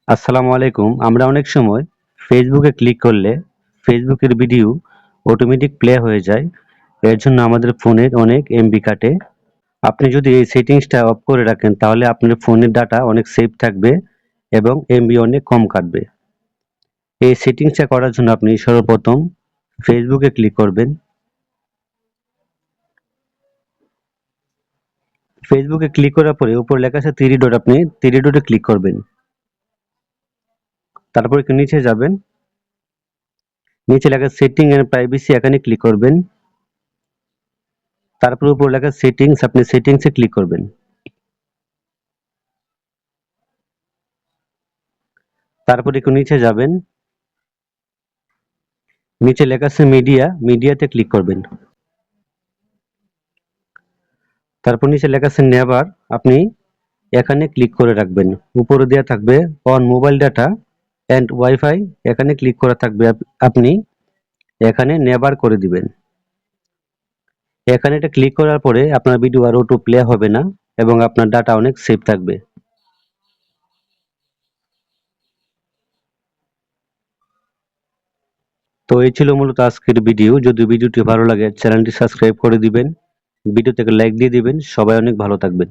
আসসালামু আলাইকুম। আমরা অনেক সময় ফেসবুকে ক্লিক করলে ফেসবুকের ভিডিও অটোমেটিক প্লে হয়ে যায়। এর জন্য আমাদের ফোনের অনেক এমবি কাটে। আপনি যদি এই সেটিংসটা অফ করে রাখেন তাহলে আপনার ফোনের ডাটা অনেক সেভ থাকবে এবং এমবি অনেক কম কাটবে। এই সেটিংসটা করার জন্য আপনি সর্বপ্রথম ফেসবুকে ক্লিক করবেন। ফেসবুকে ক্লিক করার পরে উপর লেখা আছে থ্রি ডট, আপনি থ্রি ডটে ক্লিক করবেন। তারপর একটু নিচে যাবেন, নিচে লেখা সেটিং এন্ড প্রাইভেসি, এখানে ক্লিক করবেন। তারপর উপর লেখা সেটিংস, আপনি সেটিংসে ক্লিক করবেন। তারপর একটু নিচে যাবেন, নিচে লেখা আছে মিডিয়া, মিডিয়াতে ক্লিক করবেন। তারপর নিচে লেখা আছে নেভার, আপনি এখানে ক্লিক করে রাখবেন। উপরে দেওয়া থাকবে on mobile data and wifi, এখানে ক্লিক করা থাকবে, আপনি এখানে নেভার করে দিবেন। এখানে এটা ক্লিক করার পরে আপনার ভিডিও আর অটো প্লে হবে না এবং আপনার ডাটা অনেক সেভ থাকবে। তো এই ছিল মূলত আজকের ভিডিও। যদি ভিডিওটি ভালো লাগে চ্যানেলটি সাবস্ক্রাইব করে দিবেন, ভিডিওতে লাইক দিয়ে দিবেন। সবাই অনেক ভালো থাকবেন।